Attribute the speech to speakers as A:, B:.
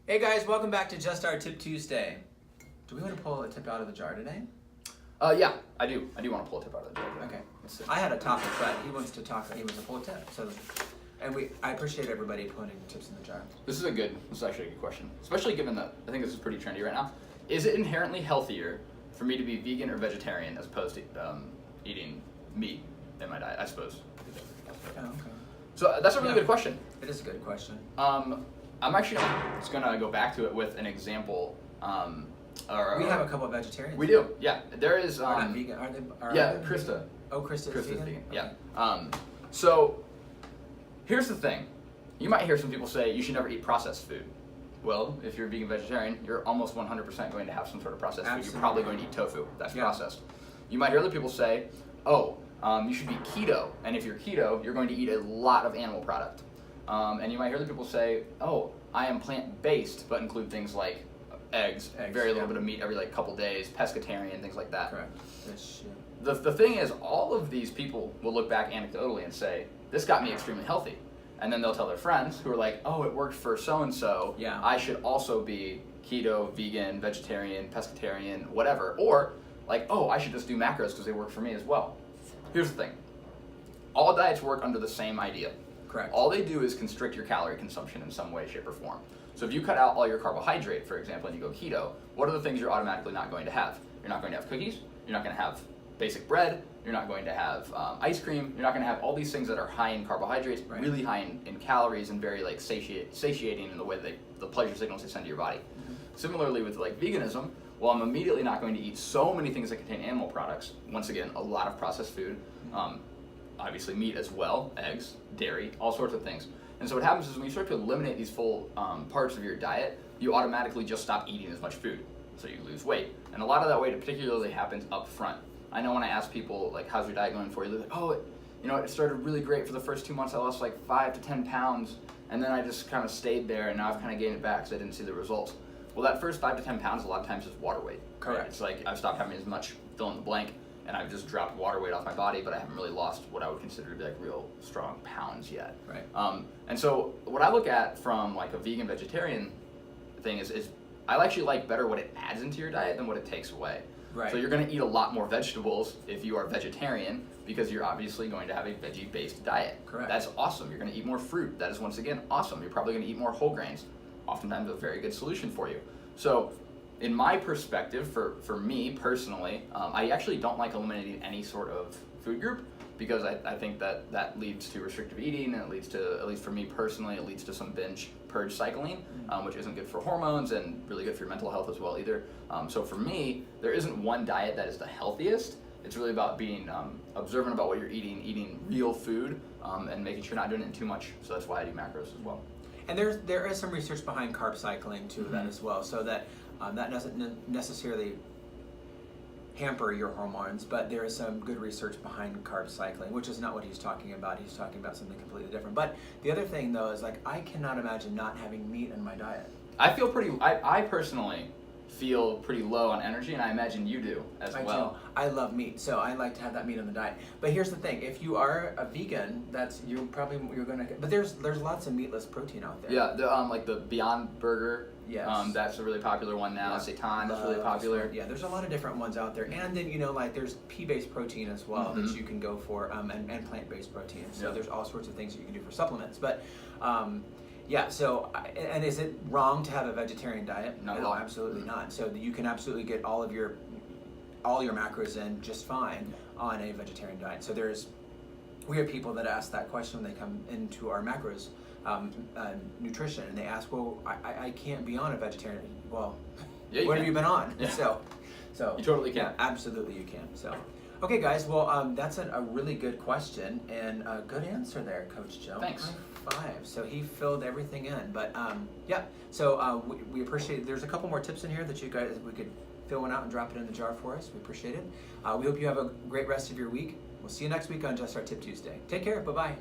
A: Hey guys, welcome back to Just Our Tip Tuesday. Do we want to pull a tip out of the jar today?
B: Yeah, I do. I do want to pull a tip out of the jar.
A: Okay. I had a topic, but he wants to talk. He wants to pull a tip. So, I appreciate everybody putting tips in the jar.
B: This is actually a good question, especially given that I think this is pretty trendy right now. Is it inherently healthier for me to be vegan or vegetarian as opposed to eating meat in my diet? I suppose.
A: Oh, okay.
B: So that's a really good question.
A: It is a good question.
B: I'm actually just gonna go back to it with an example.
A: We have a couple of vegetarians.
B: We do. Yeah, there is.
A: Or not vegan? Are they?
B: Yeah, Krista.
A: Oh, Krista's vegan.
B: Vegan.
A: Okay.
B: Yeah. So here's the thing. You might hear some people say you should never eat processed food. Well, if you're a vegan vegetarian, you're almost 100% going to have some sort of processed food. You're probably going to eat tofu. That's processed. You might hear other people say, oh, you should be keto. And if you're keto, you're going to eat a lot of animal product. And you might hear other people say, oh, I am plant-based, but include things like eggs very little bit of meat every couple days, pescatarian, things like that.
A: Correct. That's true.
B: The thing is, all of these people will look back anecdotally and say, this got me extremely healthy. And then they'll tell their friends who are like, oh, it worked for so-and-so.
A: Yeah.
B: I should also be keto, vegan, vegetarian, pescatarian, whatever. Or like, oh, I should just do macros because they work for me as well. Here's the thing. All diets work under the same idea.
A: Correct.
B: All they do is constrict your calorie consumption in some way, shape, or form. So if you cut out all your carbohydrate, for example, and you go keto, what are the things you're automatically not going to have? You're not going to have cookies. You're not going to have basic bread. You're not going to have ice cream. You're not going to have all these things that are high in carbohydrates, really high in calories, and very satiating in the way the pleasure signals they send to your body. Mm-hmm. Similarly with veganism, well, I'm immediately not going to eat so many things that contain animal products. Once again, a lot of processed food. Obviously meat as well, eggs, dairy, all sorts of things. And so what happens is when you start to eliminate these full parts of your diet, you automatically just stop eating as much food. So you lose weight. And a lot of that weight particularly happens up front. I know when I ask people, how's your diet going for you? They're like, oh, it started really great for the first 2 months. I lost 5 to 10 pounds. And then I just kind of stayed there, and now I've kind of gained it back because I didn't see the results. Well, that first 5 to 10 pounds a lot of times is water weight.
A: Correct.
B: Right? It's I've stopped having as much fill in the blank, and I've just dropped water weight off my body, but I haven't really lost what I would consider to be real strong pounds yet.
A: Right.
B: And so what I look at from a vegan vegetarian thing is I actually like better what it adds into your diet than what it takes away.
A: Right.
B: So you're going to eat a lot more vegetables if you are vegetarian because you're obviously going to have a veggie-based diet.
A: Correct.
B: That's awesome. You're going to eat more fruit. That is once again awesome. You're probably going to eat more whole grains. Oftentimes a very good solution for you. So in my perspective, for me personally, I actually don't like eliminating any sort of food group because I think that leads to restrictive eating, and it leads to, at least for me personally, it leads to some binge purge cycling, which isn't good for hormones and really good for your mental health as well either. So for me, there isn't one diet that is the healthiest. It's really about being observant about what you're eating real food, and making sure you're not doing it too much. So that's why I do macros as well.
A: And there is some research behind carb cycling to that as well, so that that doesn't necessarily hamper your hormones, but there is some good research behind carb cycling, which is not what he's talking about. He's talking about something completely different. But the other thing, though, is I cannot imagine not having meat in my diet.
B: I personally feel pretty low on energy, and I imagine you do as well.
A: Do. I love meat, so I like to have that meat in the diet. But here's the thing: if you are a vegan, you're gonna. But there's lots of meatless protein out there.
B: Yeah, the Beyond Burger.
A: Yes.
B: That's a really popular one now.
A: Yeah.
B: Seitan is really popular.
A: Yeah, there's a lot of different ones out there, and then there's pea-based protein as well that you can go for, and plant-based protein. So there's all sorts of things that you can do for supplements, but. Yeah, so, and is it wrong to have a vegetarian diet?
B: No,
A: absolutely not. So you can absolutely get all your macros in just fine on a vegetarian diet. So we have people that ask that question when they come into our macros nutrition, and they ask, well, I can't be on a vegetarian. Well,
B: yeah,
A: what have you been on?
B: Yeah.
A: So
B: you totally can.
A: Yeah, absolutely you can. So. Okay, guys. Well, that's a really good question and a good answer there, Coach Joe.
B: Thanks.
A: High five. So he filled everything in. But yeah. So we appreciate. There's a couple more tips in here that we could fill one out and drop it in the jar for us. We appreciate it. We hope you have a great rest of your week. We'll see you next week on Just Our Tip Tuesday. Take care. Bye bye.